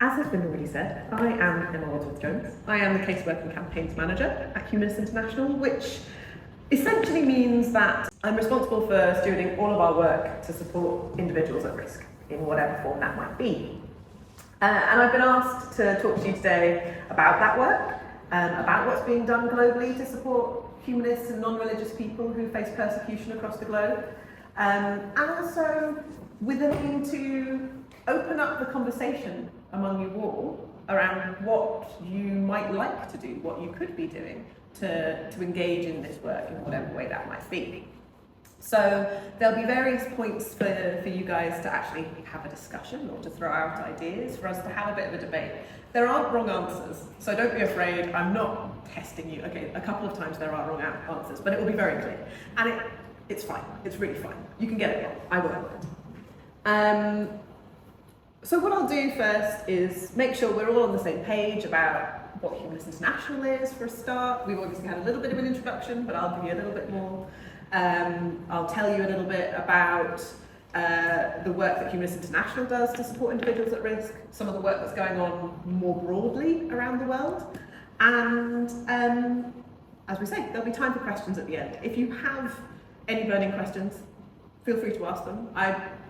As has been already said, I am Emma Wadsworth-Jones. I am the Casework Campaigns Manager at Humanists International, which essentially means that I'm responsible for stewarding all of our work to support individuals at risk, in whatever form that might be. And I've been asked to talk to you today about that work, about what's being done globally to support humanists and non-religious people who face persecution across the globe, and also with an aim to open up the conversation among you all around what you might like to do, what you could be doing to engage in this work in whatever way that might be. So there'll be various points for you guys to actually have a discussion or to throw out ideas for us to have a bit of a debate. There aren't wrong answers, so don't be afraid. I'm not testing you. Okay, a couple of times there are wrong answers, but it will be very clear. And it's fine. It's really fine. You can get it wrong. I won't. So what I'll do first is make sure we're all on the same page about what Humanists International is for a start. We've obviously had a little bit of an introduction, but I'll give you a little bit more. I'll tell you a little bit about the work that Humanists International does to support individuals at risk, some of the work that's going on more broadly around the world, and as we say, there'll be time for questions at the end. If you have any burning questions, feel free to ask them.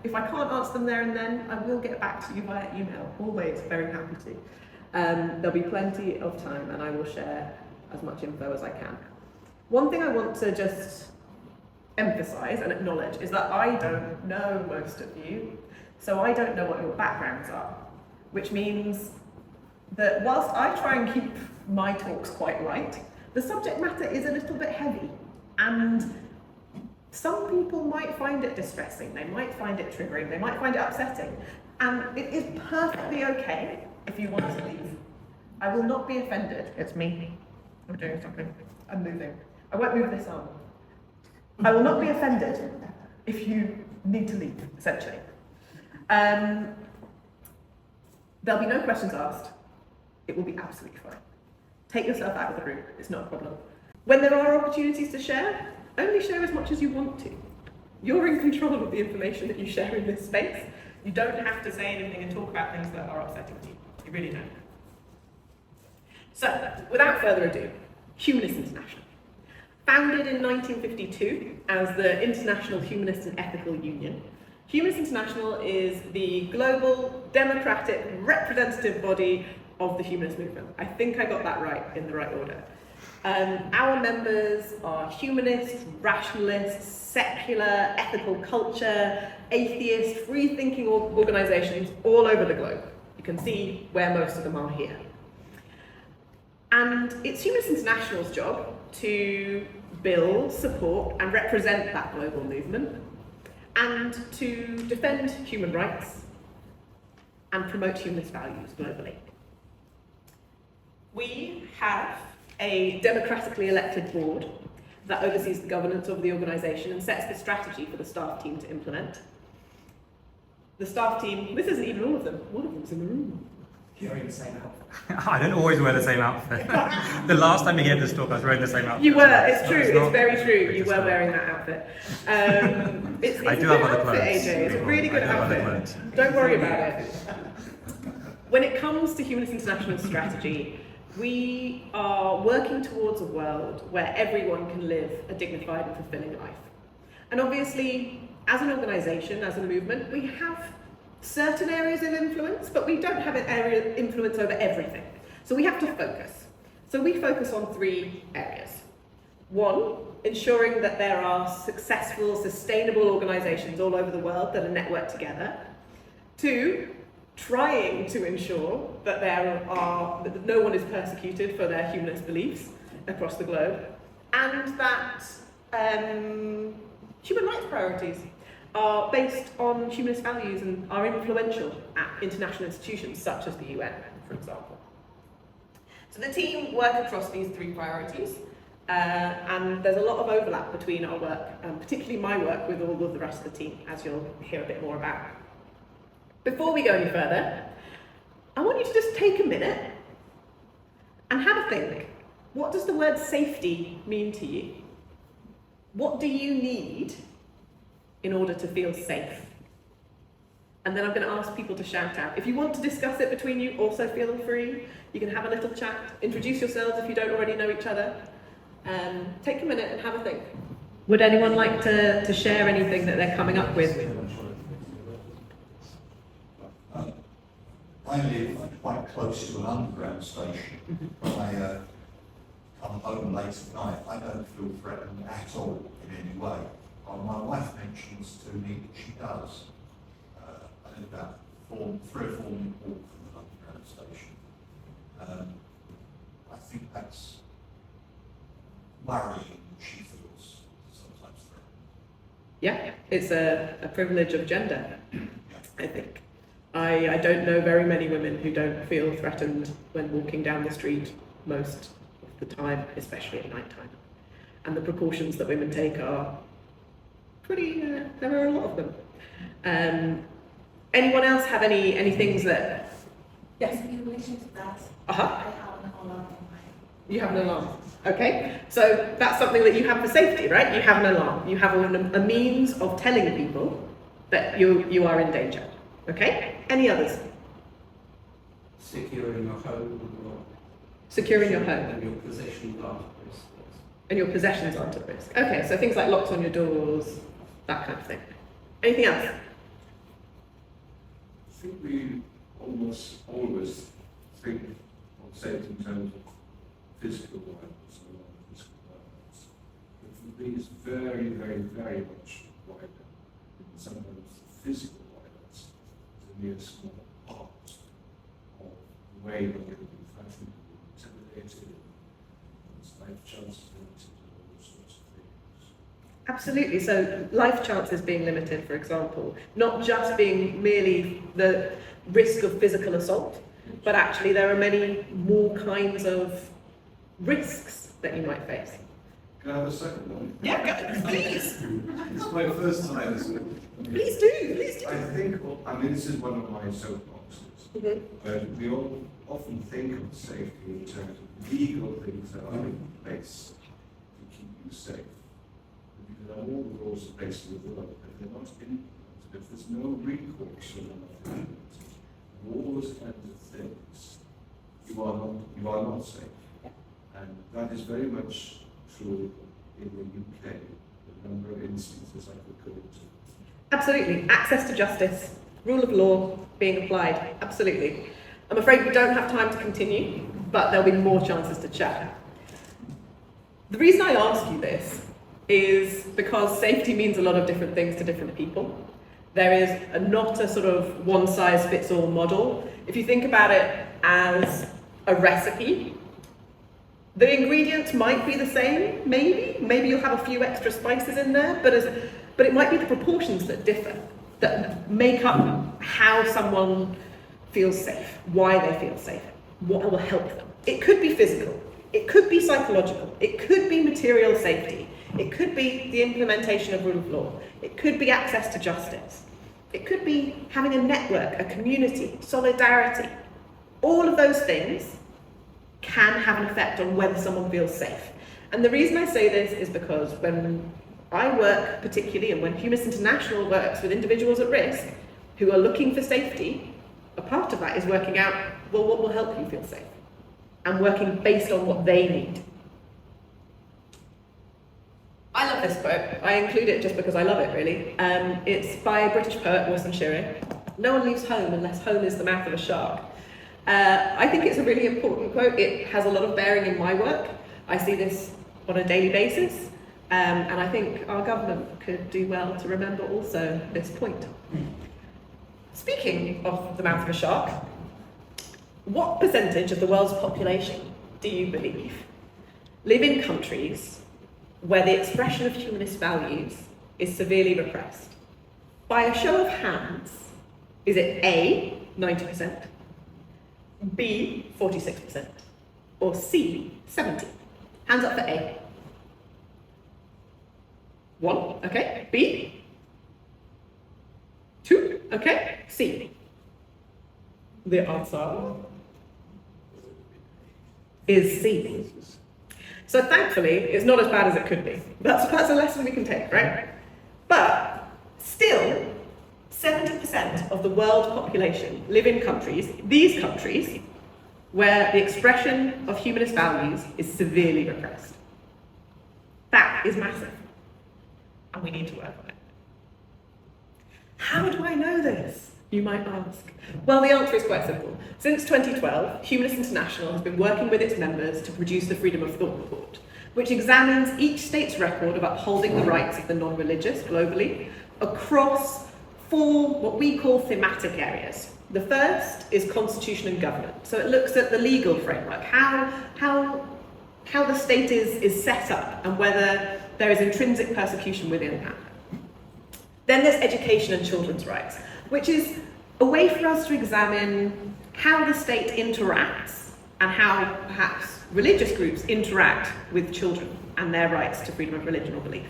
If I can't answer them there and then, I will get back to you via email, always very happy to. There'll be plenty of time and I will share as much info as I can. One thing I want to just emphasise and acknowledge is that I don't know most of you, so I don't know what your backgrounds are, which means that whilst I try and keep my talks quite light, the subject matter is a little bit heavy, and some people might find it distressing, they might find it triggering, they might find it upsetting, and it is perfectly okay if you want to leave. I will not be offended. It's me. I'm doing something. I'm moving. I won't move this arm. I will not be offended if you need to leave, essentially. There'll be no questions asked. It will be absolutely fine. Take yourself out of the room. It's not a problem. When there are opportunities to share, only share as much as you want to. You're in control of the information that you share in this space. You don't have to say anything and talk about things that are upsetting to you. You really don't. So, without further ado, Humanists International. Founded in 1952 as the International Humanist and Ethical Union, Humanists International is the global, democratic, representative body of the humanist movement. I think I got that right, in the right order. Our members are humanists, rationalists, secular, ethical culture, atheist, free-thinking organisations all over the globe. You can see where most of them are here. And it's Humanists International's job to build, support and represent that global movement, and to defend human rights and promote humanist values globally. We have a democratically elected board that oversees the governance of the organisation and sets the strategy for the staff team to implement. The staff team, this isn't even all of them, one of them's in the room. You're in the same outfit. I don't always wear the same outfit. The last time you gave this talk, I was wearing the same outfit. You were, it's true, it's very true, you were wearing that outfit. It's I do a have good other outfit, clothes. AJ, it's a really good I do have other outfit. clothes. Don't worry about it. When it comes to Humanists International's strategy, we are working towards a world where everyone can live a dignified and fulfilling life. And obviously, as an organisation, as a movement, we have certain areas of influence, but we don't have an area of influence over everything. So we have to focus. So we focus on three areas. One, ensuring that there are successful, sustainable organisations all over the world that are networked together. Two, trying to ensure that that no one is persecuted for their humanist beliefs across the globe, and that human rights priorities are based on humanist values and are influential at international institutions such as the UN, for example. So the team work across these three priorities, and there's a lot of overlap between our work, particularly my work with all of the rest of the team, as you'll hear a bit more about. Before we go any further, I want you to just take a minute and have a think. What does the word safety mean to you? What do you need in order to feel safe? and then I'm going to ask people to shout out. If you want to discuss it between you, also feel free. You can have a little chat, introduce yourselves if you don't already know each other. Take a minute and have a think. Would anyone like to share anything that they're coming up with? I live quite close to an underground station. When I come home late at night, I don't feel threatened at all in any way. My wife mentions to me that she does. I live about 3 or 4 minute walk from an underground station. I think that's worrying. She feels sometimes threatened. Yeah, it's a privilege of gender, I think. I don't know very many women who don't feel threatened when walking down the street most of the time, especially at night time. And the precautions that women take are pretty, there are a lot of them. Anyone else have any things that... Yes? In relation to that, Uh-huh. I have an alarm in my... You have an alarm. Okay, so that's something that you have for safety, right? You have an alarm. You have a means of telling people that you are in danger. Okay? Any others? Securing your home or Securing your home. and your possessions are at risk. And your possessions aren't at risk. Okay, so things like locks on your doors, that kind of thing. Anything else? I think we almost always think of safety in terms of physical violence or non-physical violence. But for me, it's very, very, very much wider. Sometimes physical violence is a mere small part of the way that you're being threatened, intimidated, and life chances limited, and all sorts of things. Absolutely. So life chances being limited, for example, not just being merely the risk of physical assault, but actually there are many more kinds of risks that you might face. Can I have a second one? Yeah, go, please. It's my first time, isn't it? Please do, please do. I think, I mean, this is one of my soapboxes, but we all often think of safety in terms of legal things that are in place to keep you safe. Because all the laws are based in the world, but they're not implemented. If there's no recourse or nothing, all those kinds of things, you are not safe. And that is very much true in the UK. The number of instances I could go into. Absolutely. Access to justice, rule of law being applied. Absolutely. I'm afraid we don't have time to continue, but there'll be more chances to chat. The reason I ask you this is because safety means a lot of different things to different people. There is not a sort of one-size-fits-all model. If you think about it as a recipe, the ingredients might be the same, maybe you'll have a few extra spices in there, but it might be the proportions that differ, that make up how someone feels safe, why they feel safe, what will help them. It could be physical, it could be psychological, it could be material safety, it could be the implementation of rule of law, it could be access to justice, it could be having a network, a community, solidarity. All of those things can have an effect on whether someone feels safe. And the reason I say this is because when I work particularly, and when Humanists International works with individuals at risk who are looking for safety, a part of that is working out, well, what will help you feel safe? And working based on what they need. I love this quote. I include it just because I love it, really. It's by a British poet, Warsan Shire. No one leaves home unless home is the mouth of a shark. I think it's a really important quote. It has a lot of bearing in my work. I see this on a daily basis. And I think our government could do well to remember also this point. Speaking of the mouth of a shark, what percentage of the world's population do you believe live in countries where the expression of humanist values is severely repressed? By a show of hands, is it A, 90%, B, 46%, or C, 70%? Hands up for A. 1, okay. B? 2, okay. C. The answer is C. So thankfully, it's not as bad as it could be. That's a lesson we can take, right? But still, 70% of the world population live in these countries, where the expression of humanist values is severely repressed. That is massive, and we need to work on it. How do I know this, you might ask? Well, the answer is quite simple. Since 2012, Humanists International has been working with its members to produce the Freedom of Thought Report, which examines each state's record of upholding the rights of the non-religious globally across 4 what we call thematic areas. The first is constitution and government. So it looks at the legal framework, how the state is set up and whether there is intrinsic persecution within that. Then there's education and children's rights, which is a way for us to examine how the state interacts and how perhaps religious groups interact with children and their rights to freedom of religion or belief.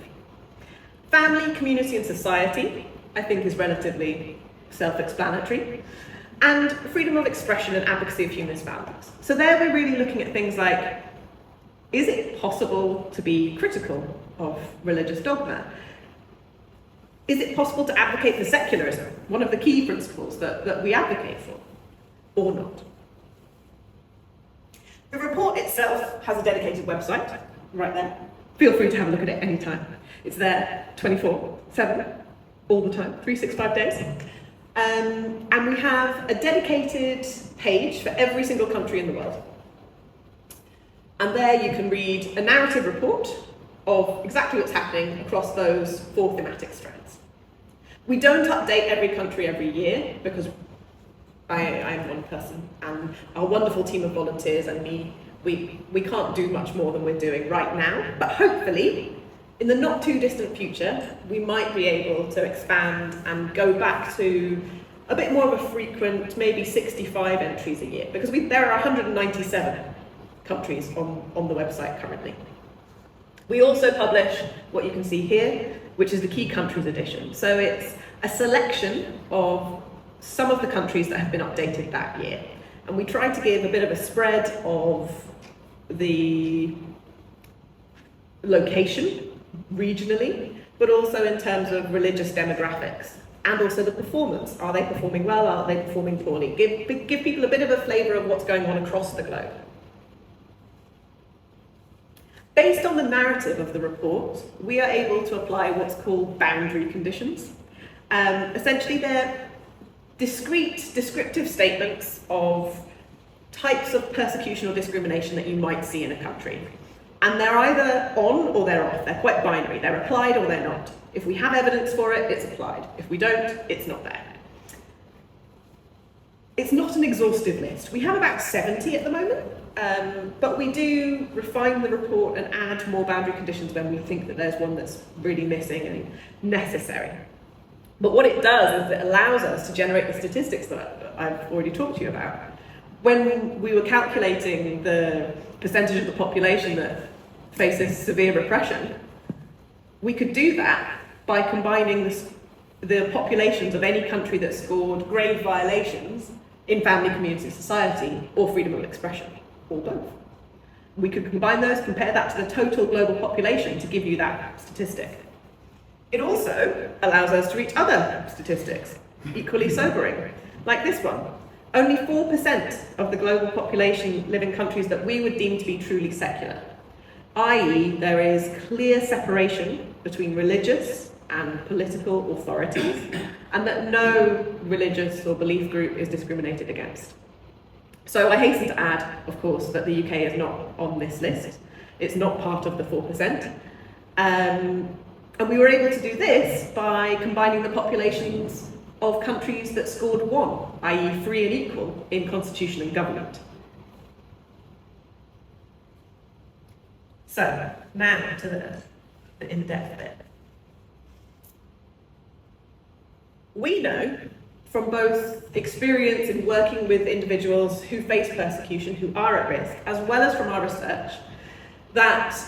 Family, community and society, I think, is relatively self-explanatory. And freedom of expression and advocacy of humanist values. So there we're really looking at things like, is it possible to be critical of religious dogma? Is it possible to advocate for secularism, one of the key principles that we advocate for, or not? The report itself has a dedicated website, right there. Feel free to have a look at it anytime. It's there 24/7, all the time, 365 days. And we have a dedicated page for every single country in the world. And there you can read a narrative report of exactly what's happening across those 4 thematic strands. We don't update every country every year because I'm one person and our wonderful team of volunteers and me, we can't do much more than we're doing right now, but hopefully in the not too distant future, we might be able to expand and go back to a bit more of a frequent, maybe 65 entries a year, because there are 197 countries on the website currently. We also publish what you can see here, which is the Key Countries edition. So it's a selection of some of the countries that have been updated that year. And we try to give a bit of a spread of the location regionally, but also in terms of religious demographics, and also the performance. Are they performing well? Are they performing poorly? Give people a bit of a flavour of what's going on across the globe. Based on the narrative of the report, we are able to apply what's called boundary conditions. Essentially, they're discrete, descriptive statements of types of persecution or discrimination that you might see in a country. And they're either on or they're off. They're quite binary. They're applied or they're not. If we have evidence for it, it's applied. If we don't, it's not there. It's not an exhaustive list. We have about 70 at the moment, but we do refine the report and add more boundary conditions when we think that there's one that's really missing and necessary. But what it does is it allows us to generate the statistics that I've already talked to you about. When we were calculating the percentage of the population that faces severe repression, we could do that by combining the populations of any country that scored grave violations in family, community, society, or freedom of expression, or both. We could combine those, compare that to the total global population to give you that statistic. It also allows us to reach other statistics, equally sobering, like this one. Only 4% of the global population live in countries that we would deem to be truly secular, i.e. there is clear separation between religious and political authorities, and that no religious or belief group is discriminated against. So I hasten to add, of course, that the UK is not on this list. It's not part of the 4%. And we were able to do this by combining the populations of countries that scored 1, i.e. free and equal in constitution and government. So, now to the in-depth bit. We know from both experience in working with individuals who face persecution, who are at risk, as well as from our research, that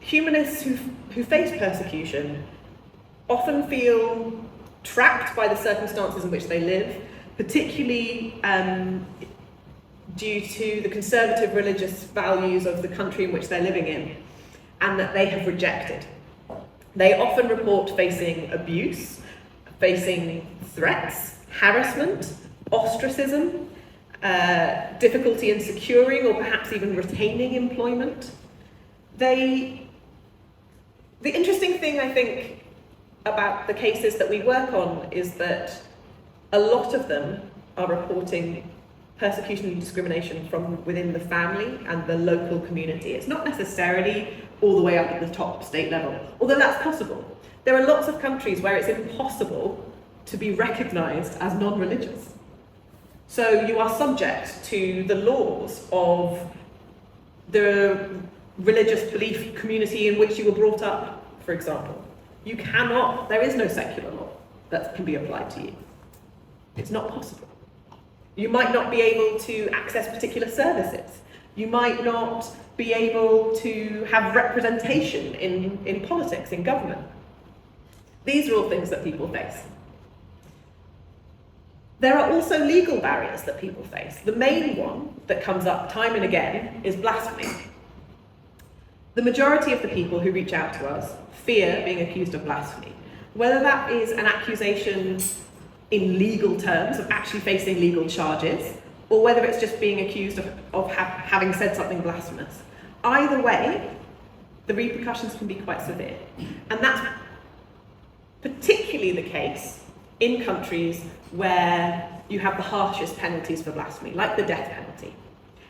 humanists who face persecution often feel trapped by the circumstances in which they live, particularly due to the conservative religious values of the country in which they're living in, and that they have rejected. They often report facing abuse, facing threats, harassment, ostracism, difficulty in securing or perhaps even retaining employment. The interesting thing, I think, about the cases that we work on is that a lot of them are reporting persecution and discrimination from within the family and the local community. It's not necessarily all the way up at the top state level, although that's possible. There are lots of countries where it's impossible to be recognised as non-religious. So you are subject to the laws of the religious belief community in which you were brought up, for example. You cannot, there is no secular law that can be applied to you. It's not possible. You might not be able to access particular services. You might not be able to have representation in politics, in government. These are all things that people face. There are also legal barriers that people face. The main one that comes up time and again is blasphemy. The majority of the people who reach out to us fear being accused of blasphemy. Whether that is an accusation in legal terms of actually facing legal charges, or whether it's just being accused of having said something blasphemous. Either way, the repercussions can be quite severe. And that's particularly the case in countries where you have the harshest penalties for blasphemy, like the death penalty.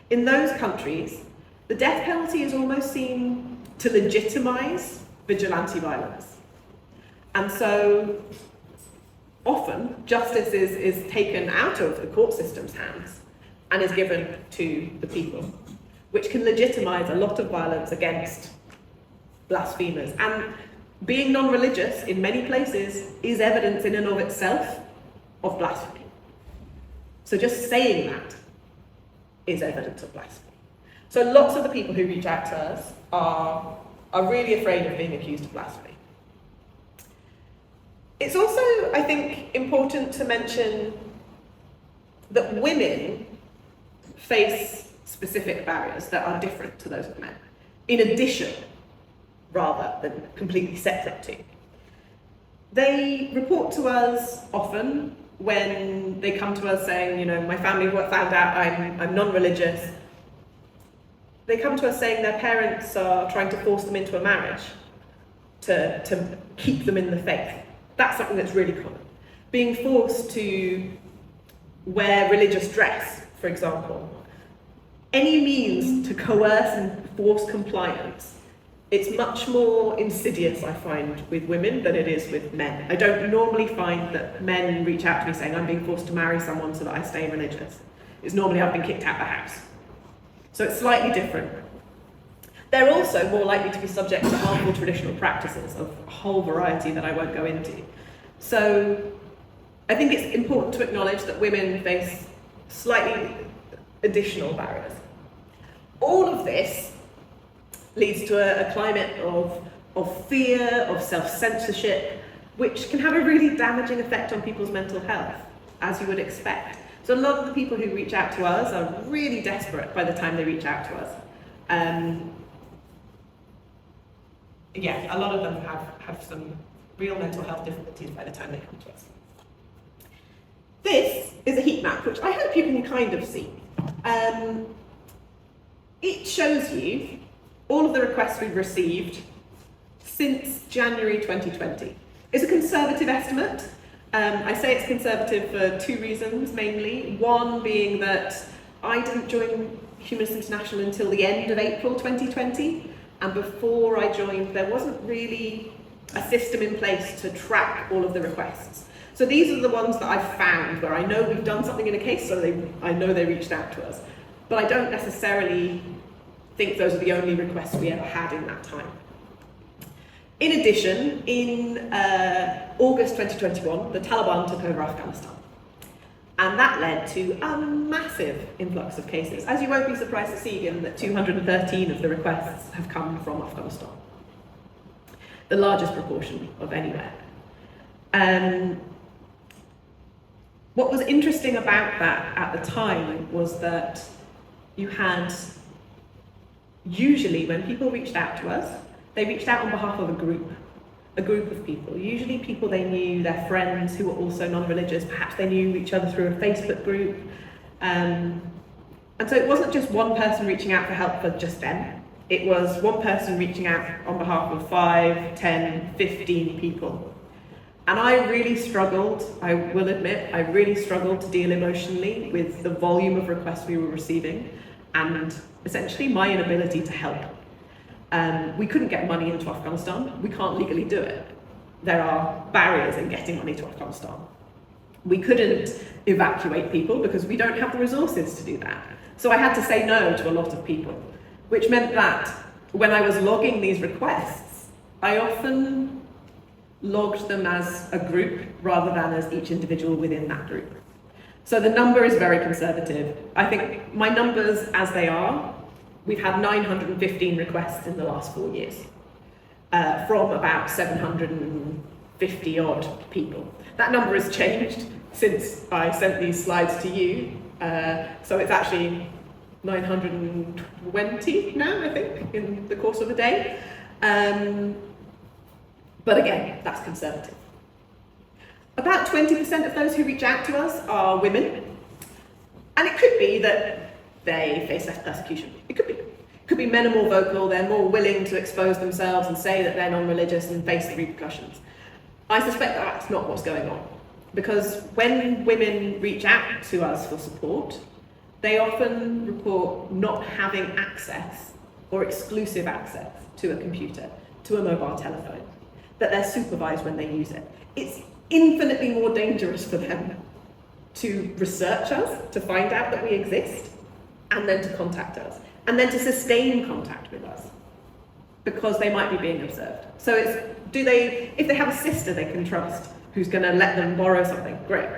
In those countries, the death penalty is almost seen to legitimise vigilante violence. And so often justice is taken out of the court system's hands and is given to the people, which can legitimise a lot of violence against blasphemers. And being non-religious in many places is evidence in and of itself of blasphemy. So just saying that is evidence of blasphemy. So lots of the people who reach out to us are really afraid of being accused of blasphemy. It's also, I think, important to mention that women face specific barriers that are different to those of men, in addition, rather than completely separate to. They report to us often when they come to us saying, you know, my family found out I'm non-religious. They come to us saying their parents are trying to force them into a marriage to keep them in the faith. That's something that's really common. Being forced to wear religious dress, for example. Any means to coerce and force compliance. It's much more insidious, I find, with women than it is with men. I don't normally find that men reach out to me saying, I'm being forced to marry someone so that I stay religious. It's normally I've been kicked out of the house. So it's slightly different. They're also more likely to be subject to harmful traditional practices of a whole variety that I won't go into. So I think it's important to acknowledge that women face slightly additional barriers. All of this leads to a climate of fear, of self-censorship, which can have a really damaging effect on people's mental health, as you would expect. So a lot of the people who reach out to us are really desperate by the time they reach out to us. A lot of them have some real mental health difficulties by the time they come to us. This is a heat map, which I hope you can kind of see. It shows you all of the requests we've received since January 2020. It's a conservative estimate. I say it's conservative for two reasons, mainly. One being that I didn't join Humanists International until the end of April 2020, and before I joined, there wasn't really a system in place to track all of the requests. So these are the ones that I've found where I know we've done something in a case, so I know they reached out to us. But I don't necessarily think those are the only requests we ever had in that time. In addition, in August 2021, the Taliban took over Afghanistan. And that led to a massive influx of cases. As you won't be surprised to see, given that 213 of the requests have come from Afghanistan. The largest proportion of anywhere. What was interesting about that at the time was that you had, usually when people reached out to us, they reached out on behalf of a group. a group of people, usually people they knew, their friends who were also non-religious, perhaps they knew each other through a Facebook group. And so it wasn't just one person reaching out for help for just them. It was one person reaching out on behalf of 5, 10, 15 people. And I really struggled, I will admit, I really struggled to deal emotionally with the volume of requests we were receiving and essentially my inability to help. We couldn't get money into Afghanistan. We can't legally do it. There are barriers in getting money to Afghanistan. We couldn't evacuate people because we don't have the resources to do that. So I had to say no to a lot of people, which meant that when I was logging these requests, I often logged them as a group rather than as each individual within that group. So the number is very conservative. I think my numbers as they are, we've had 915 requests in the last 4 years, from about 750 odd people. That number has changed since I sent these slides to you, so it's actually 920 now, I think, in the course of a day. But again, that's conservative. About 20% of those who reach out to us are women, and it could be that they face less persecution. It could be men are more vocal, they're more willing to expose themselves and say that they're non-religious and face the repercussions. I suspect that that's not what's going on, because when women reach out to us for support, they often report not having access or exclusive access to a computer, to a mobile telephone, that they're supervised when they use it. It's infinitely more dangerous for them to research us, to find out that we exist, and then to contact us, and then to sustain contact with us, because they might be being observed. So if they have a sister they can trust who's going to let them borrow something, great.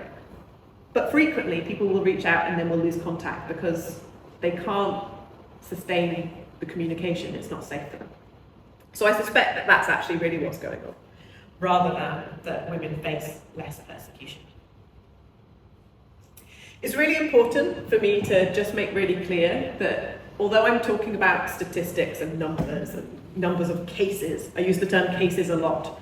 But frequently people will reach out and then we'll lose contact because they can't sustain the communication, it's not safe for them. So I suspect that that's actually really what's going on, rather than that women face less persecution. It's really important for me to just make really clear that although I'm talking about statistics and numbers of cases, I use the term cases a lot,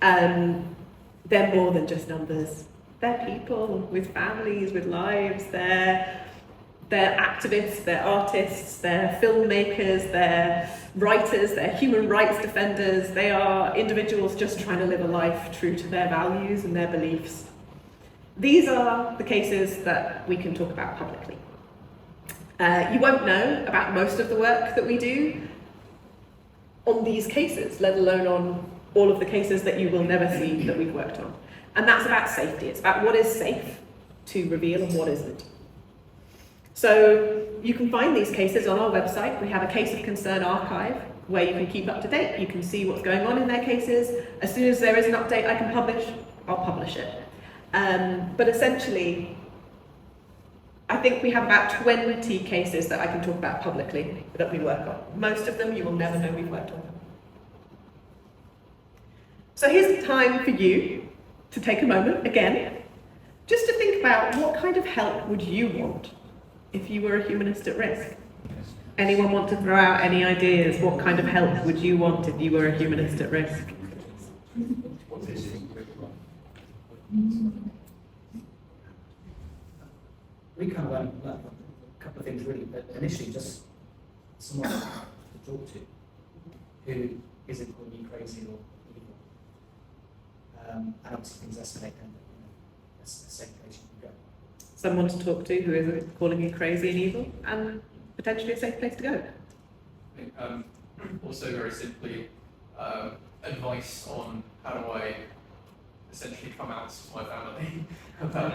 they're more than just numbers. They're people with families, with lives, they're activists, they're artists, they're filmmakers, they're writers, they're human rights defenders, they are individuals just trying to live a life true to their values and their beliefs. These are the cases that we can talk about publicly. You won't know about most of the work that we do on these cases, let alone on all of the cases that you will never see that we've worked on. And that's about safety. It's about what is safe to reveal and what isn't. So you can find these cases on our website. We have a case of concern archive where you can keep up to date. You can see what's going on in their cases. As soon as there is an update I can publish, I'll publish it. But essentially, I think we have about 20 cases that I can talk about publicly that we work on. Most of them you will never know we've worked on them. So here's the time for you to take a moment, again, just to think about what kind of help would you want if you were a humanist at risk? Anyone want to throw out any ideas? What kind of help would you want if you were a humanist at risk? We kind of learned a couple of things really, but initially just someone to talk to who isn't calling you crazy or evil. And obviously things escalate then, a safe place you can go. Someone to talk to who isn't calling you crazy and evil, and potentially a safe place to go. I think, also very simply, advice on how do I essentially come out to my family about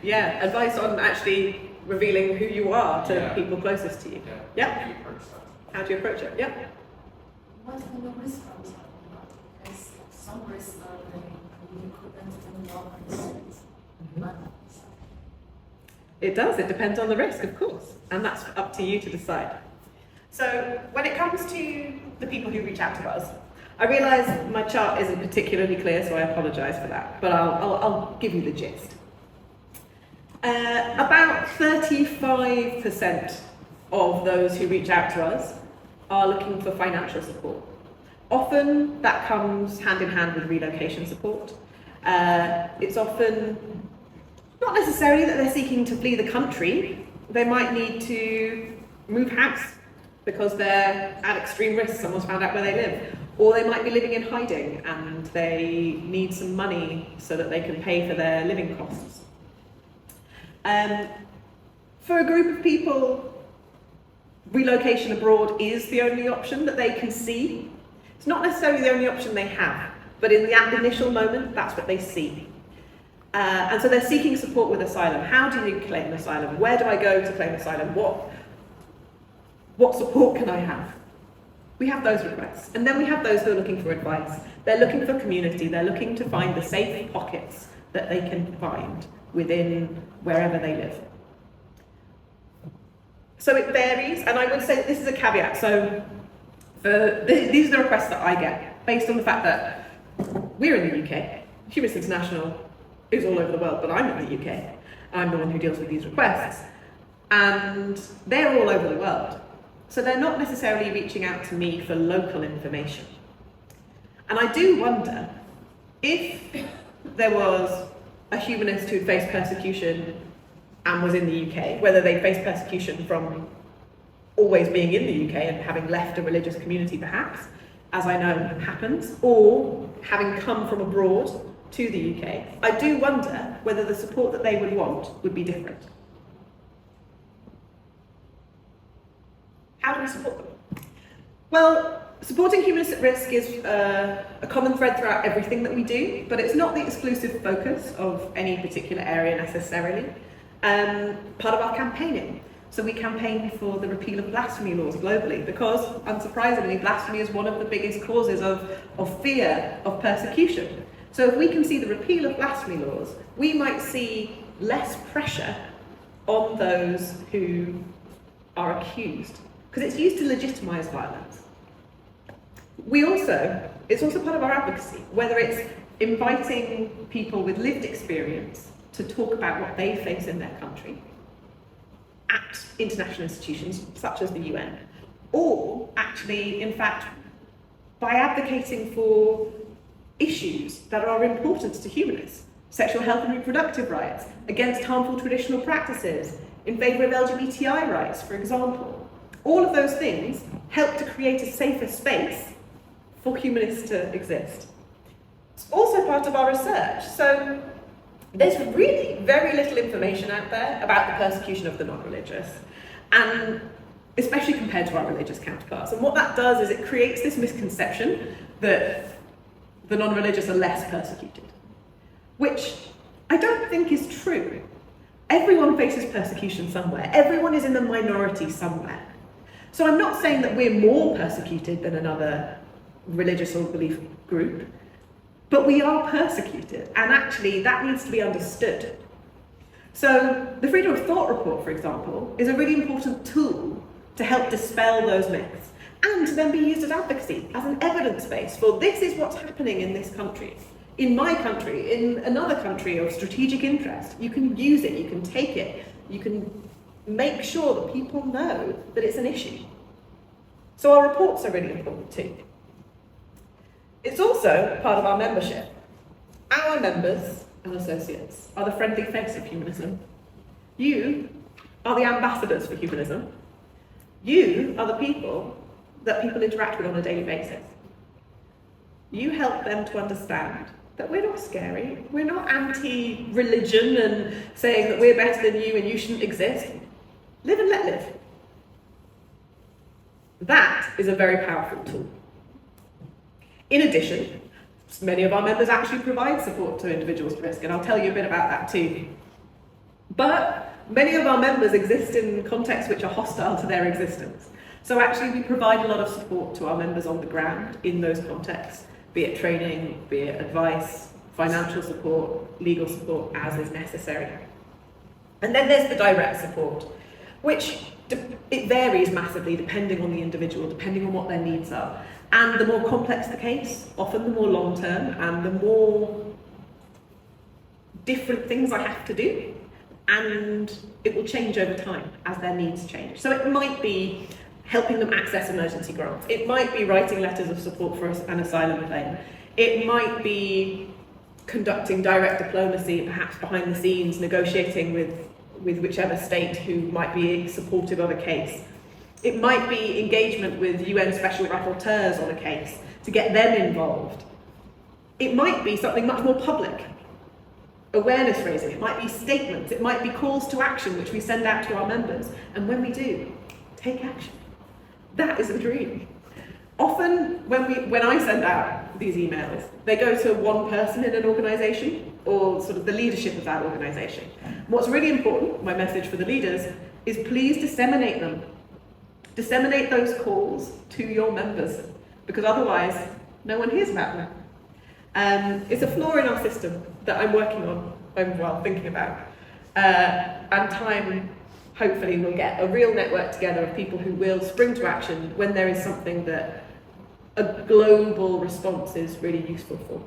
Yeah, advice on actually revealing who you are to Yeah. people closest to you. Yeah. Yeah. How do you approach that? How do you approach it? Yeah. What kind of risk are we talking about? Because some risks are that you couldn't even walk on the streets. But It does, it depends on the risk, of course, and that's up to you to decide. So when it comes to the people who reach out to us, I realise my chart isn't particularly clear, so I apologise for that, but I'll give you the gist. About 35% of those who reach out to us are looking for financial support. Often that comes hand in hand with relocation support. It's often not necessarily that they're seeking to flee the country. They might need to move house because they're at extreme risk, someone's found out where they live. Or they might be living in hiding and they need some money so that they can pay for their living costs. For a group of people, relocation abroad is the only option that they can see. It's not necessarily the only option they have, but in the initial moment, that's what they see. And so they're seeking support with asylum. How do you claim asylum? Where do I go to claim asylum? What support can I have? We have those requests. And then we have those who are looking for advice. They're looking for community. They're looking to find the safe pockets that they can find within wherever they live. So it varies, and I would say that this is a caveat. So these are the requests that I get, based on the fact that we're in the UK. Humanists International is all over the world, but I'm in the UK. I'm the one who deals with these requests. And they're all over the world. So they're not necessarily reaching out to me for local information. And I do wonder if there was a humanist who'd faced persecution and was in the UK, whether they faced persecution from always being in the UK and having left a religious community perhaps, as I know happens, or having come from abroad to the UK, I do wonder whether the support that they would want would be different. How do we support them? Well, supporting humanists at risk is a common thread throughout everything that we do, but it's not the exclusive focus of any particular area necessarily. Part of our campaigning. So we campaign for the repeal of blasphemy laws globally because, unsurprisingly, blasphemy is one of the biggest causes of fear of persecution. So if we can see the repeal of blasphemy laws, we might see less pressure on those who are accused, because it's used to legitimise violence. It's also part of our advocacy, whether it's inviting people with lived experience to talk about what they face in their country at international institutions such as the UN, or actually, in fact, by advocating for issues that are important to humanists, sexual health and reproductive rights, against harmful traditional practices, in favour of LGBTI rights, for example. All of those things help to create a safer space for humanists to exist. It's also part of our research. So there's really very little information out there about the persecution of the non-religious, and especially compared to our religious counterparts. And what that does is it creates this misconception that the non-religious are less persecuted, which I don't think is true. Everyone faces persecution somewhere. Everyone is in the minority somewhere. So I'm not saying that we're more persecuted than another religious or belief group, but we are persecuted, and actually that needs to be understood. So the Freedom of Thought report, for example, is a really important tool to help dispel those myths, and to then be used as advocacy, as an evidence base for this is what's happening in this country, in my country, in another country of strategic interest. You can use it, you can take it, you can make sure that people know that it's an issue. So our reports are really important too. It's also part of our membership. Our members and associates are the friendly face of humanism. You are the ambassadors for humanism. You are the people that people interact with on a daily basis. You help them to understand that we're not scary, we're not anti-religion and saying that we're better than you and you shouldn't exist. Live and let live. That is a very powerful tool. In addition, many of our members actually provide support to individuals at risk, and I'll tell you a bit about that too. But many of our members exist in contexts which are hostile to their existence. So actually we provide a lot of support to our members on the ground in those contexts, be it training, be it advice, financial support, legal support as is necessary. And then there's the direct support, which it varies massively depending on the individual, depending on what their needs are. And the more complex the case, often the more long-term and the more different things I have to do. And it will change over time as their needs change. So it might be helping them access emergency grants. It might be writing letters of support for an asylum claim. It might be conducting direct diplomacy, perhaps behind the scenes, negotiating with whichever state who might be supportive of a case. It might be engagement with UN special rapporteurs on a case to get them involved. It might be something much more public, awareness raising. It might be statements. It might be calls to action which we send out to our members. And when we do, take action. That is the dream. Often when I send out these emails, they go to one person in an organisation or sort of the leadership of that organisation. What's really important, my message for the leaders, is please disseminate them. Disseminate those calls to your members, because otherwise no one hears about them. It's a flaw in our system that I'm working on, thinking about. And time, hopefully, will get a real network together of people who will spring to action when there is something that a global response is really useful for.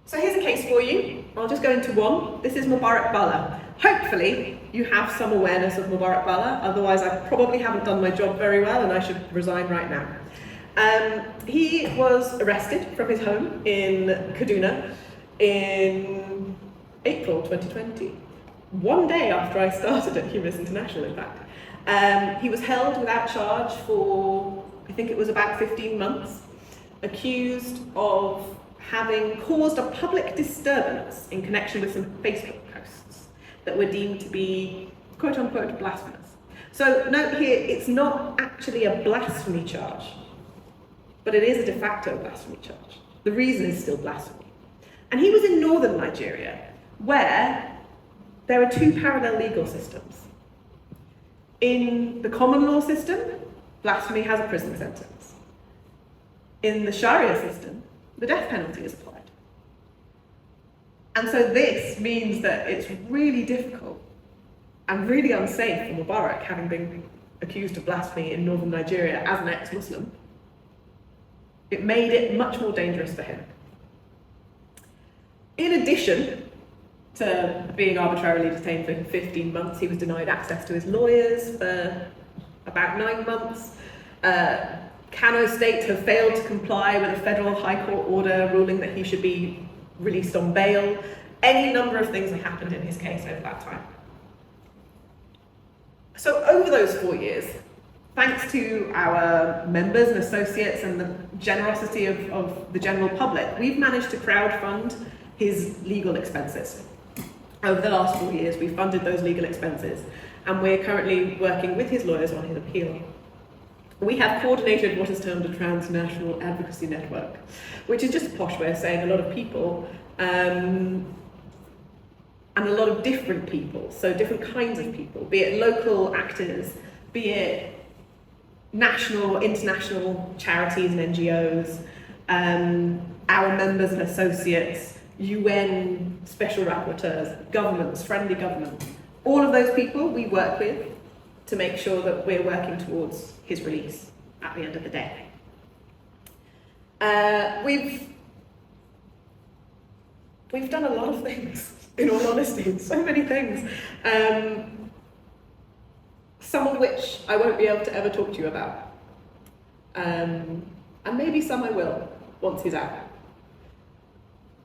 So here's a case for you. I'll just go into one. This is Mubarak Bala. Hopefully you have some awareness of Mubarak Bala, otherwise I probably haven't done my job very well and I should resign right now. He was arrested from his home in Kaduna in April 2020, one day after I started at Humanists International, in fact. He was held without charge for, I think it was about 15 months, accused of having caused a public disturbance in connection with some Facebook posts that were deemed to be quote-unquote blasphemous. So note here, it's not actually a blasphemy charge, but it is a de facto blasphemy charge. The reason is still blasphemy. And he was in northern Nigeria, where there are two parallel legal systems. In the common law system, blasphemy has a prison sentence. In the Sharia system, the death penalty is applied. And so this means that it's really difficult and really unsafe for Mubarak, having been accused of blasphemy in northern Nigeria as an ex-Muslim. It made it much more dangerous for him. In addition to being arbitrarily detained for 15 months, he was denied access to his lawyers for about 9 months. Kano State have failed to comply with a federal high court order ruling that he should be released on bail. Any number of things have happened in his case over that time. So over those 4 years, thanks to our members and associates and the generosity of the general public, we've managed to crowdfund his legal expenses. Over the last 4 years, we've funded those legal expenses, and we're currently working with his lawyers on his appeal. We have coordinated what is termed a transnational advocacy network, which is just a posh way of saying a lot of people, and a lot of different people, so different kinds of people, be it local actors, be it national or international charities and NGOs, our members and associates, UN special rapporteurs, governments, friendly governments. All of those people we work with to make sure that we're working towards his release at the end of the day. We've done a lot of things, in all honesty, so many things. Some of which I won't be able to ever talk to you about. And maybe some I will, once he's out.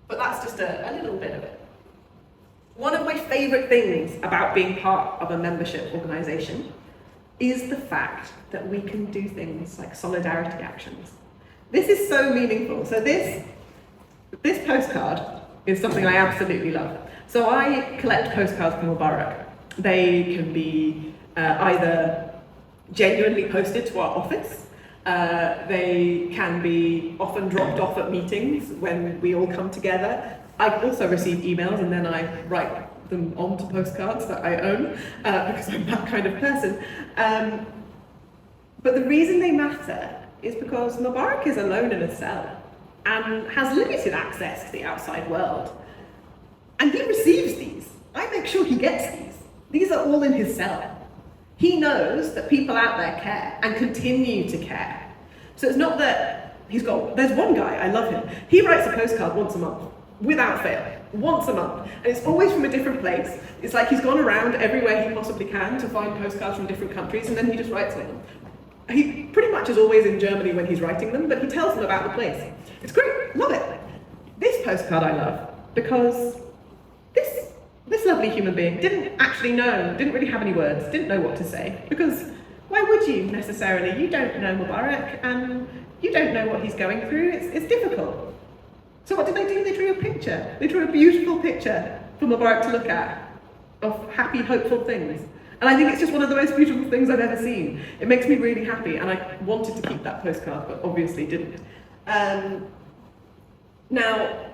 But that's just a little bit of it. One of my favourite things about being part of a membership organisation is the fact that we can do things like solidarity actions. This is so meaningful. So this postcard is something I absolutely love. So I collect postcards from Mubarak. They can be either genuinely posted to our office, they can be often dropped off at meetings when we all come together. I also receive emails and then I write them onto postcards that I own because I'm that kind of person. But the reason they matter is because Mubarak is alone in a cell and has limited access to the outside world. And he receives these. I make sure he gets these. These are all in his cell. He knows that people out there care and continue to care. So it's not that there's one guy, I love him. He writes a postcard once a month. without fail, once a month. And it's always from a different place. It's like he's gone around everywhere he possibly can to find postcards from different countries, and then he just writes on them. He pretty much is always in Germany when he's writing them, but he tells them about the place. It's great, love it. This postcard I love, because this lovely human being didn't really have any words, didn't know what to say, because why would you necessarily? You don't know Mubarak, and you don't know what he's going through. It's difficult. So what did they do? They drew a picture. They drew a beautiful picture for Mubarak to look at of happy, hopeful things. And I think it's just one of the most beautiful things I've ever seen. It makes me really happy, and I wanted to keep that postcard, but obviously didn't. Now,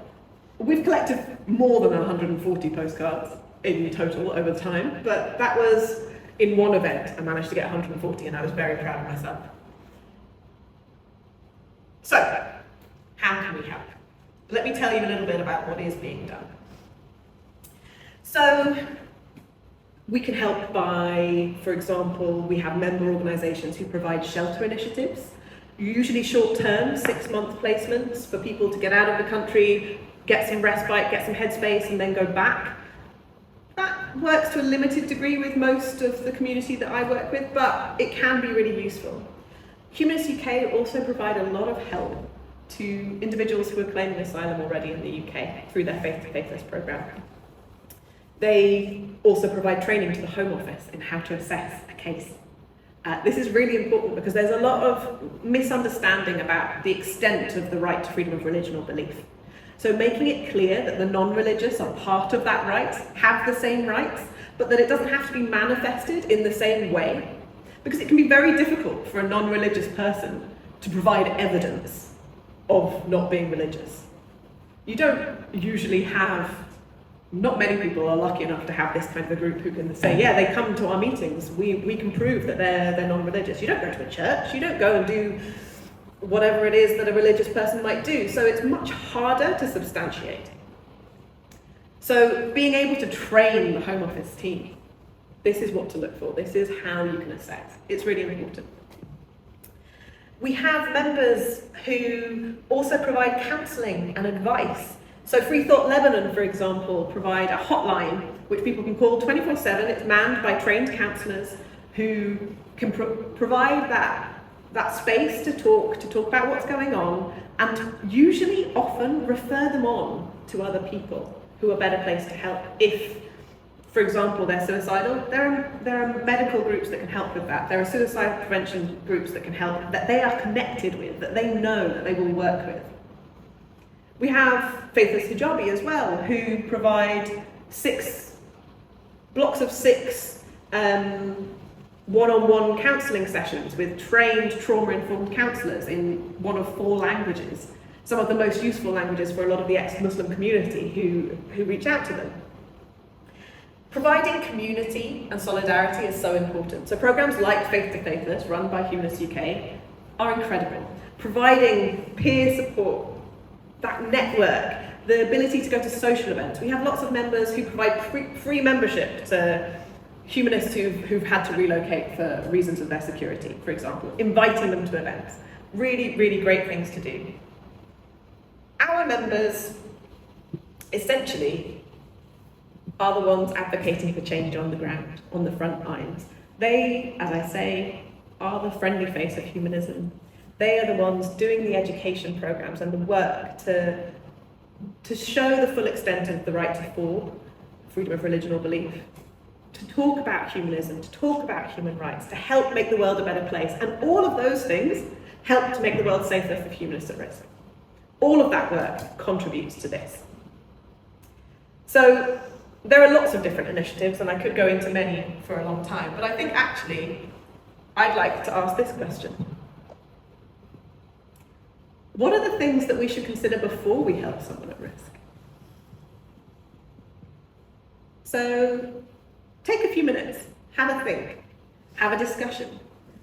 we've collected more than 140 postcards in total over time, but that was in one event. I managed to get 140, and I was very proud of myself. So, how can we help? Let me tell you a little bit about what is being done. So, we can help by, for example, we have member organisations who provide shelter initiatives, usually short-term, 6-month placements for people to get out of the country, get some respite, get some headspace, and then go back. That works to a limited degree with most of the community that I work with, but it can be really useful. Humanists UK also provide a lot of help to individuals who are claiming asylum already in the UK through their Faith to Faithless programme. They also provide training to the Home Office in how to assess a case. This is really important because there's a lot of misunderstanding about the extent of the right to freedom of religion or belief. So making it clear that the non-religious are part of that right, have the same rights, but that it doesn't have to be manifested in the same way, because it can be very difficult for a non-religious person to provide evidence of not being religious. You don't usually have, not many people are lucky enough to have this kind of a group who can say, yeah, they come to our meetings, we can prove that they're non-religious. You don't go to a church, you don't go and do whatever it is that a religious person might do, so it's much harder to substantiate. So being able to train the Home Office team, this is what to look for, this is how you can assess. It's really important. We have members who also provide counselling and advice. So Free Thought Lebanon, for example, provide a hotline which people can call 24/7. It's manned by trained counsellors who can provide that space to talk about what's going on, and usually often refer them on to other people who are better placed to help. If, for example, they're suicidal, there are medical groups that can help with that. There are suicide prevention groups that can help, that they are connected with, that they know that they will work with. We have Faithless Hijabi as well, who provide 6 blocks of 6 one-on-one counselling sessions with trained trauma-informed counsellors in one of 4 languages, some of the most useful languages for a lot of the ex-Muslim community who reach out to them. Providing community and solidarity is so important. So programs like Faith to Faithless, run by Humanists UK, are incredible. Providing peer support, that network, the ability to go to social events. We have lots of members who provide free membership to humanists who've had to relocate for reasons of their security, for example, inviting them to events. Really, really great things to do. Our members, essentially, are the ones advocating for change on the ground, on the front lines. They, as I say, are the friendly face of humanism. They are the ones doing the education programs and the work to show the full extent of the right to form, freedom of religion or belief, to talk about humanism, to talk about human rights, to help make the world a better place. And all of those things help to make the world safer for humanists at risk. All of that work contributes to this. So there are lots of different initiatives, and I could go into many for a long time, but I think actually I'd like to ask this question. What are the things that we should consider before we help someone at risk? So take a few minutes, have a think, have a discussion,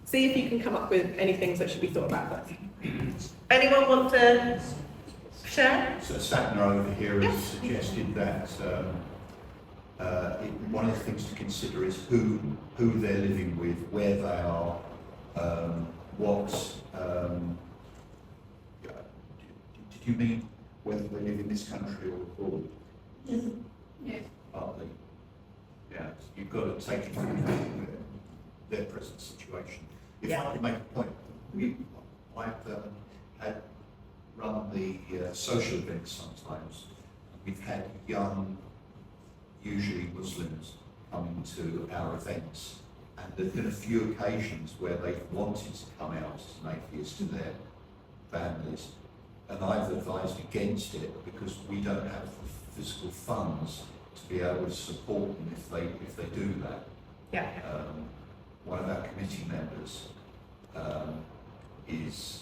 see if you can come up with any things that should be thought about first. Anyone want to share? So Satner over here has suggested that one of the things to consider is who they're living with, where they are, what. Did you mean whether they live in this country or abroad. Yes. Partly. Yeah, you've got to take into account their present situation. If I could make a point, I've had run the social events sometimes. We've had young, usually Muslims, coming to our events, and there have been a few occasions where they've wanted to come out as an atheist to their families, and I've advised against it because we don't have the physical funds to be able to support them if they do that. Yeah. One of our committee members has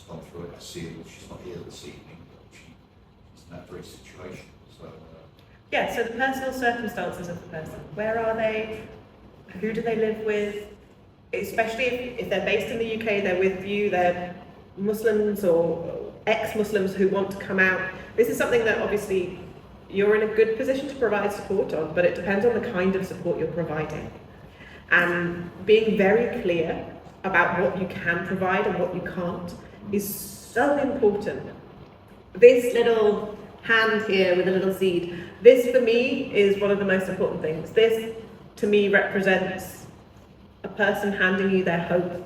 gone through it. I see it. She's not here this evening, but she's in that very situation. So. Yeah, so the personal circumstances of the person. Where are they? Who do they live with? Especially if they're based in the UK, they're with you, they're Muslims or ex-Muslims who want to come out. This is something that obviously you're in a good position to provide support on, but it depends on the kind of support you're providing. And being very clear about what you can provide and what you can't is so important. This little hand here with a little seed, this for me is one of the most important things. This to me represents a person handing you their hope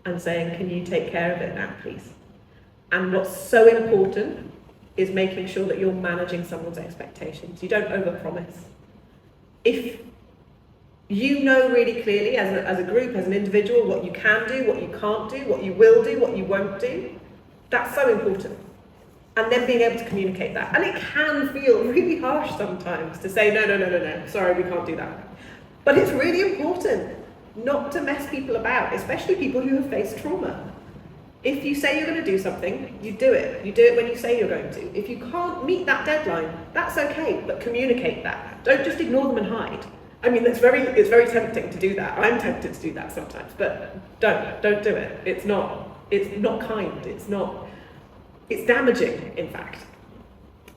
and saying, can you take care of it now, please? And what's so important is making sure that you're managing someone's expectations. You don't overpromise. If you know really clearly as a group, as an individual, what you can do, what you can't do, what you will do, what you won't do, that's so important. And then being able to communicate that. And it can feel really harsh sometimes to say, no, sorry, we can't do that. But it's really important not to mess people about, especially people who have faced trauma. If you say you're going to do something, you do it. You do it when you say you're going to. If you can't meet that deadline, that's okay, but communicate that. Don't just ignore them and hide. I mean, it's very tempting to do that. I'm tempted to do that sometimes, but don't do it. It's not kind. It's damaging, in fact.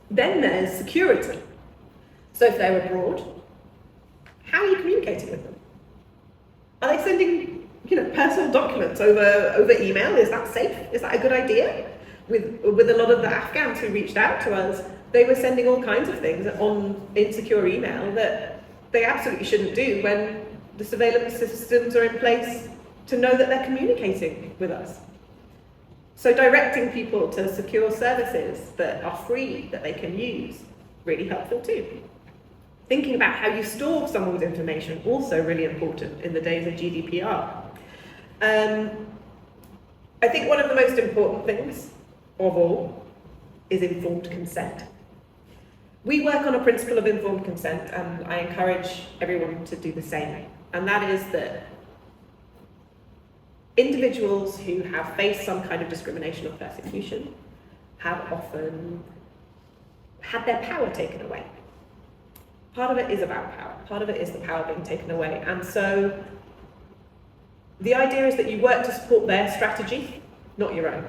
Then there's security. So if they're abroad, how are you communicating with them? Are they sending, personal documents over email? Is that safe? Is that a good idea? With a lot of the Afghans who reached out to us, they were sending all kinds of things on insecure email that they absolutely shouldn't do when the surveillance systems are in place to know that they're communicating with us. So directing people to secure services that are free, that they can use, really helpful too. Thinking about how you store someone's information, also really important in the days of GDPR. I think one of the most important things of all is informed consent. We work on a principle of informed consent, and I encourage everyone to do the same. And that is that individuals who have faced some kind of discrimination or persecution have often had their power taken away. Part of it is about power. Part of it is the power being taken away. And so the idea is that you work to support their strategy, not your own.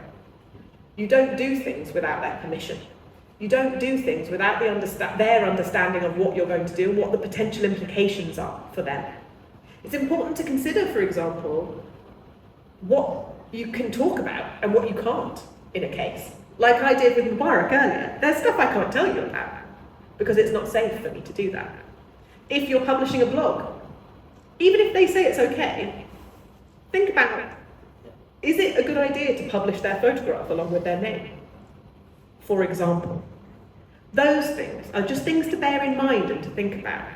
You don't do things without their permission. You don't do things without their understanding of what you're going to do and what the potential implications are for them. It's important to consider, for example, what you can talk about and what you can't in a case. Like I did with Mubarak earlier. There's stuff I can't tell you about because it's not safe for me to do that. If you're publishing a blog, even if they say it's okay, think about, is it a good idea to publish their photograph along with their name? For example. Those things are just things to bear in mind and to think about.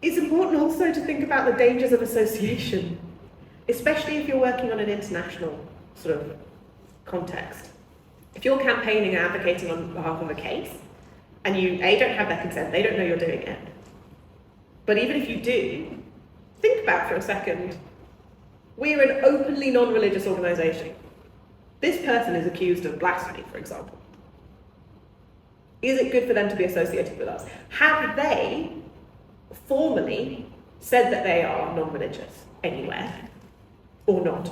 It's important also to think about the dangers of association, especially if you're working on an international sort of context. If you're campaigning and advocating on behalf of a case, and you, don't have their consent, they don't know you're doing it. But even if you do, think about for a second, we're an openly non-religious organisation. This person is accused of blasphemy, for example. Is it good for them to be associated with us? Have they formally said that they are non-religious anywhere or not?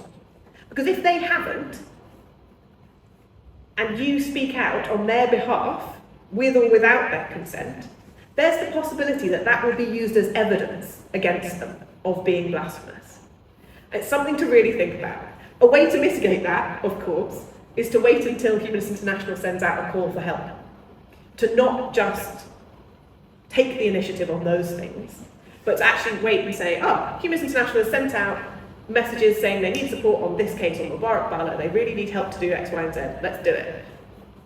Because if they haven't, and you speak out on their behalf, with or without their consent, there's the possibility that that will be used as evidence against them of being blasphemous. It's something to really think about. A way to mitigate that, of course, is to wait until Humanists International sends out a call for help. To not just take the initiative on those things, but to actually wait and say, oh, Humanists International has sent out messages saying they need support on this case on Mubarak Bala, they really need help to do X, Y, and Z, let's do it.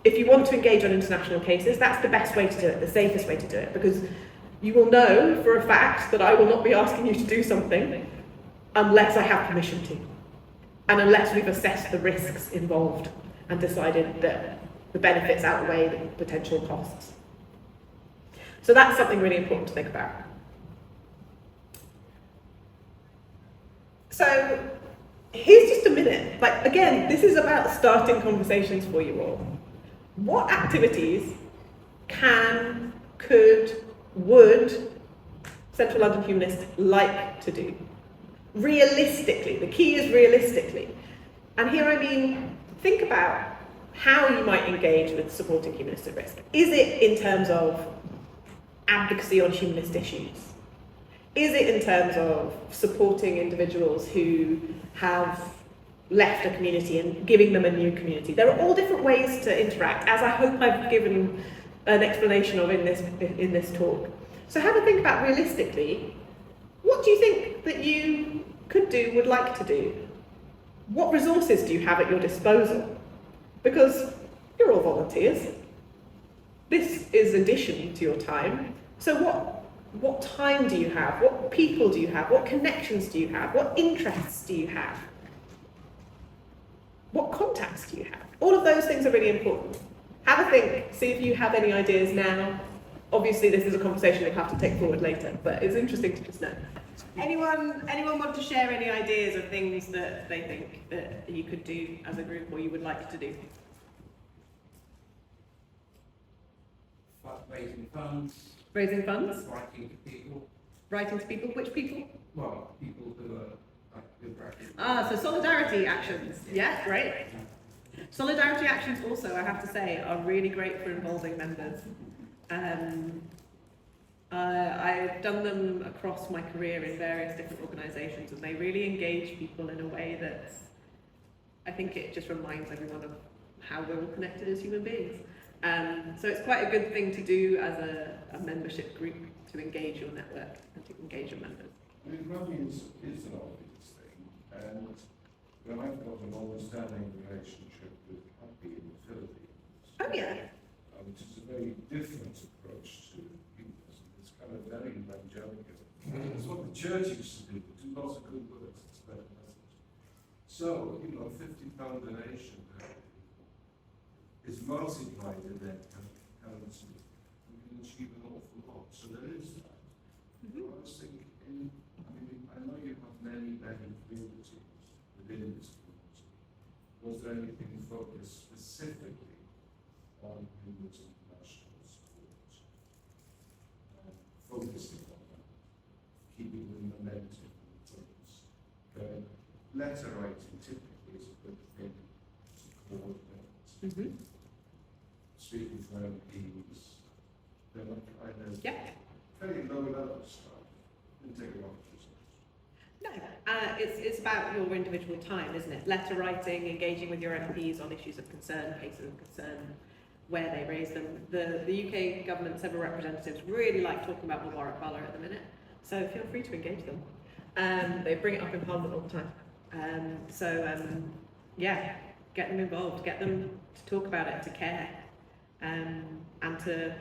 If you want to engage on international cases, that's the best way to do it, the safest way to do it, because you will know for a fact that I will not be asking you to do something unless I have permission to, and unless we've assessed the risks involved and decided that the benefits outweigh the potential costs. So that's something really important to think about. So here's just a minute, like again, this is about starting conversations for you all. What activities can, could, would Central London Humanists like to do? Realistically, the key is realistically. And here I mean, think about how you might engage with supporting humanists at risk. Is it in terms of advocacy on humanist issues? Is it in terms of supporting individuals who have left a community and giving them a new community? There are all different ways to interact, as I hope I've given an explanation of in this talk. So have a think about realistically, what do you think that you could do, would like to do? What resources do you have at your disposal? Because you're all volunteers. This is addition to your time. So what time do you have? What people do you have? What connections do you have? What interests do you have? What contacts do you have? All of those things are really important. Have a think, see if you have any ideas now. Obviously this is a conversation we'll have to take forward later, but it's interesting to just know. Anyone want to share any ideas of things that they think that you could do as a group or you would like to do? Raising funds. Raising funds? Writing to people. Writing to people? Which people? Well, people who are like good practice. So solidarity actions. Yeah, great. Solidarity actions also, I have to say, are really great for involving members. I've done them across my career in various different organisations, and they really engage people in a way that I think it just reminds everyone of how we're all connected as human beings. So it's quite a good thing to do as a membership group, to engage your network and to engage your members. I mean, running is an obvious thing, and when I've got a long-standing relationship with Happy in the Philippines, Oh yeah. which is a very different approach to humanism. It's kind of very evangelical. It's what the church used to do. Do lots of good works, it's better message. So, £50 donation is multiplied in that currency. We can achieve an awful lot. So there is that. I was thinking, I know you have many communities within this community. Was there anything focused specifically on Humanists International support? Focusing on that, keeping the momentum and things going. Letter writing typically is a good thing to coordinate. Speaking for MPs, they're like kind of very low level stuff. Didn't take a lot of research. No, it's about your individual time, isn't it? Letter writing, engaging with your MPs on issues of concern, cases of concern, where they raise them. The UK government, several representatives really like talking about Mubarak Bala at the minute, so feel free to engage them. They bring it up in Parliament all the time. Yeah, get them involved, get them to talk about it, to care, and to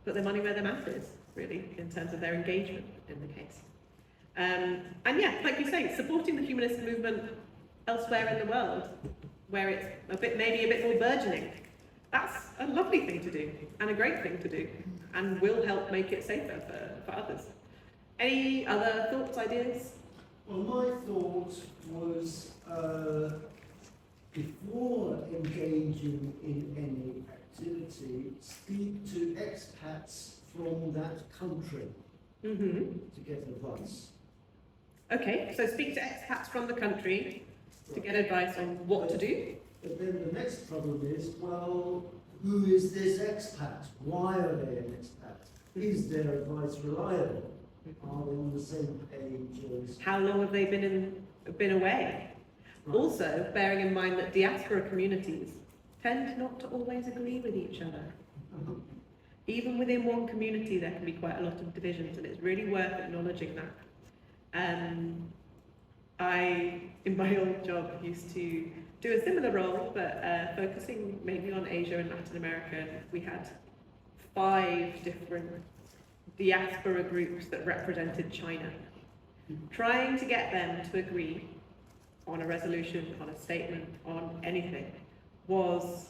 put their money where their mouth is, really, in terms of their engagement in the case. And yeah, like you say, supporting the humanist movement elsewhere in the world, where it's maybe a bit more burgeoning. That's a lovely thing to do, and a great thing to do, and will help make it safer for others. Any other thoughts, ideas? Well, my thought was, before engaging in any activity, speak to expats from that country to get advice. Okay, so speak to expats from the country to get advice on what to do. But then the next problem is, well, who is this expat? Why are they an expat? Is their advice reliable? Are they on the same page as... How long have they been away? Right. Also, bearing in mind that diaspora communities tend not to always agree with each other. Even within one community, there can be quite a lot of divisions, and it's really worth acknowledging that. I, in my old job, used to do a similar role, but focusing mainly on Asia and Latin America. We had 5 different diaspora groups that represented China, trying to get them to agree on a resolution, on a statement, on anything, was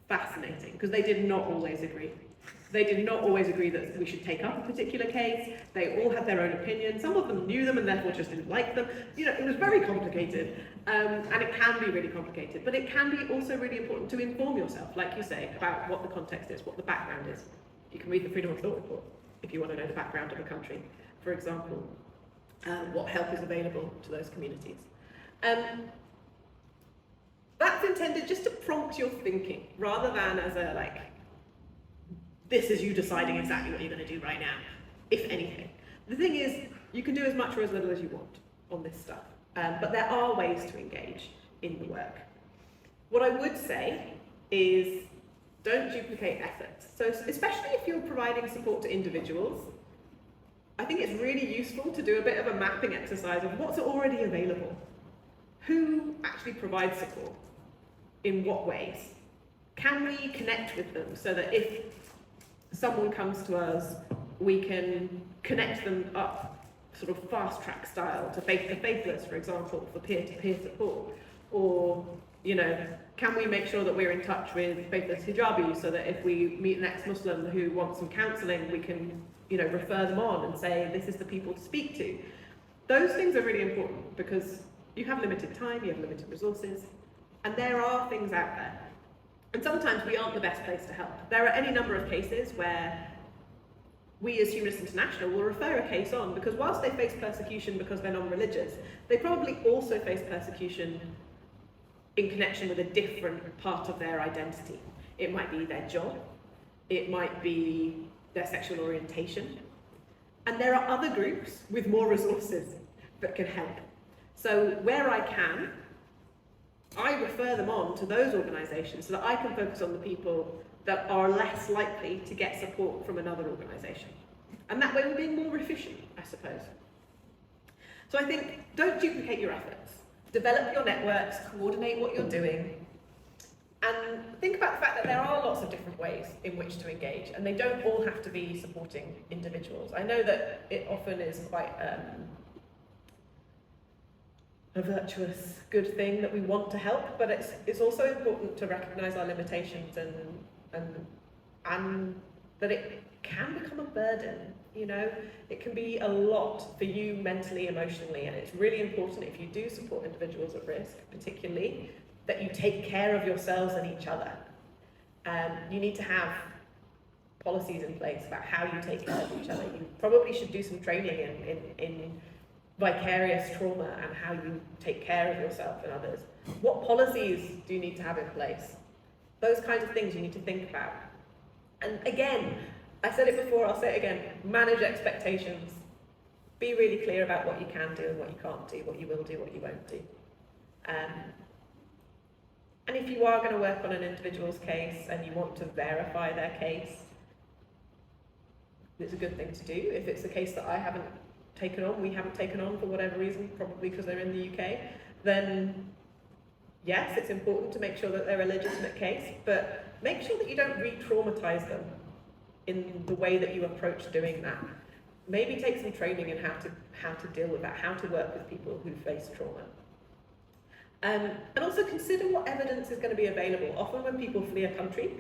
fascinating, because they did not always agree. They did not always agree that we should take up a particular case. They all had their own opinion. Some of them knew them and therefore just didn't like them. You know, it was very complicated, and it can be really complicated, but it can be also really important to inform yourself, like you say, about what the context is, what the background is. You can read the Freedom of Thought report if you want to know the background of a country, for example, what help is available to those communities. That's intended just to prompt your thinking, rather than as a, like, this is you deciding exactly what you're going to do right now, if anything. The thing is, you can do as much or as little as you want on this stuff, but there are ways to engage in the work. What I would say is, don't duplicate efforts. So especially if you're providing support to individuals, I think it's really useful to do a bit of a mapping exercise of what's already available. Who actually provides support? In what ways? Can we connect with them so that if someone comes to us, we can connect them up sort of fast track style to Faith the Faithless, for example, for peer-to-peer support? Or, you know, can we make sure that we're in touch with Faithless Hijabi so that if we meet an ex-Muslim who wants some counselling, we can, you know, refer them on and say, this is the people to speak to. Those things are really important because you have limited time, you have limited resources, and there are things out there. And sometimes we aren't the best place to help. There are any number of cases where we as Humanists International will refer a case on because whilst they face persecution because they're non-religious, they probably also face persecution in connection with a different part of their identity. It might be their job, it might be their sexual orientation, and there are other groups with more resources that can help. So where I can, I refer them on to those organisations so that I can focus on the people that are less likely to get support from another organisation. And that way we're being more efficient, I suppose. So I think, don't duplicate your efforts. Develop your networks, coordinate what you're doing, and think about the fact that there are lots of different ways in which to engage, and they don't all have to be supporting individuals. I know that it often is quite a virtuous, good thing that we want to help, but it's also important to recognise our limitations and that it can become a burden, you know? It can be a lot for you mentally, emotionally, and it's really important if you do support individuals at risk, particularly, that you take care of yourselves and each other. You need to have policies in place about how you take care of each other. You probably should do some training in vicarious trauma and how you take care of yourself and others. What policies do you need to have in place? Those kinds of things you need to think about. And again, I said it before, I'll say it again, manage expectations. Be really clear about what you can do and what you can't do, what you will do, what you won't do. And if you are going to work on an individual's case and you want to verify their case, it's a good thing to do. If it's a case that I haven't taken on, we haven't taken on for whatever reason, probably because they're in the UK, then yes, it's important to make sure that they're a legitimate case, but make sure that you don't re-traumatise them in the way that you approach doing that. Maybe take some training in how to deal with that, how to work with people who face trauma. And also consider what evidence is going to be available. Often when people flee a country,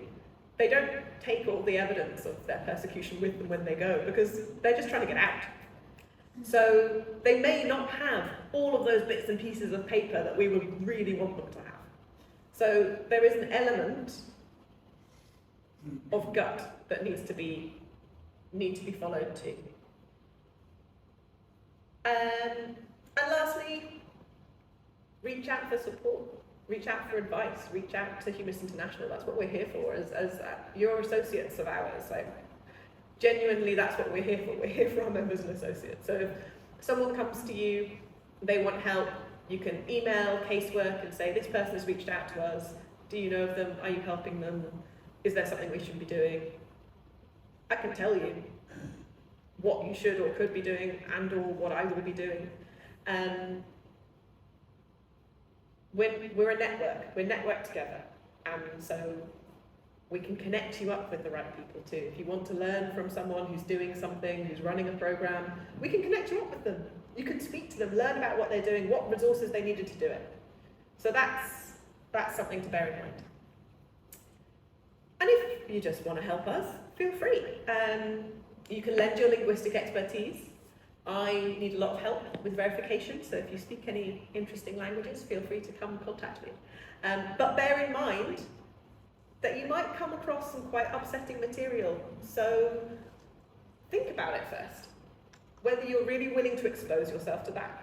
they don't take all the evidence of their persecution with them when they go because they're just trying to get out. So they may not have all of those bits and pieces of paper that we would really want them to have. So there is an element of gut that needs to be followed too. And lastly, reach out for support, reach out for advice, reach out to Humanists International. That's what we're here for as your associates of ours. So genuinely, that's what we're here for. We're here for our members and associates. So if someone comes to you, they want help, you can email Casework and say, this person has reached out to us, Do you know of them? Are you helping them? Is there something we should be doing? I can tell you what you should or could be doing and or what I would be doing. We're a network, we're networked together, and so we can connect you up with the right people too. If you want to learn from someone who's doing something, who's running a program, we can connect you up with them. You can speak to them, learn about what they're doing, what resources they needed to do it. So that's something to bear in mind. And if you just want to help us, feel free. You can lend your linguistic expertise. I need a lot of help with verification, so if you speak any interesting languages, feel free to come contact me. But bear in mind that you might come across some quite upsetting material, so think about it first. Whether you're really willing to expose yourself to that,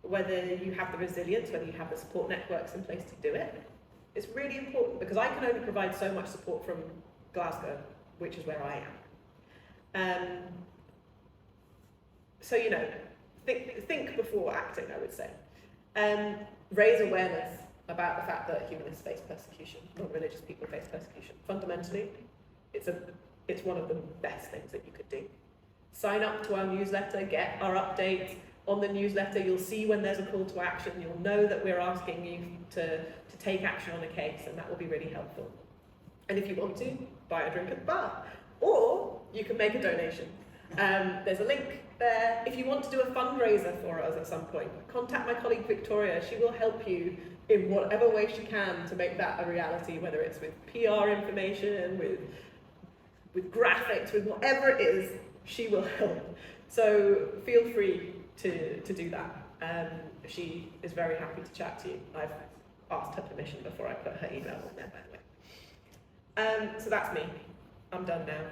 whether you have the resilience, whether you have the support networks in place to do it. It's really important, because I can only provide so much support from Glasgow, which is where I am. So, you know, think before acting, I would say. Raise awareness about the fact that humanists face persecution, non-religious people face persecution. Fundamentally, it's one of the best things that you could do. Sign up to our newsletter, get our updates. On the newsletter, you'll see when there's a call to action. You'll know that we're asking you to take action on a case, and that will be really helpful. And if you want to, buy a drink at the bar. Or you can make a donation. There's a link there. If you want to do a fundraiser for us at some point, contact my colleague Victoria. She will help you in whatever way she can to make that a reality, whether it's with PR information, with graphics, with whatever it is, she will help. So feel free to do that. She is very happy to chat to you. I've asked her permission before I put her email on there, by the way. So that's me. I'm done now.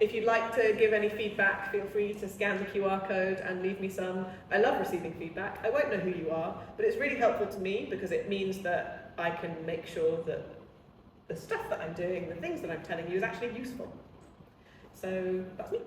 If you'd like to give any feedback, feel free to scan the QR code and leave me some. I love receiving feedback. I won't know who you are, but it's really helpful to me because it means that I can make sure that the stuff that I'm doing, the things that I'm telling you is actually useful. So that's me.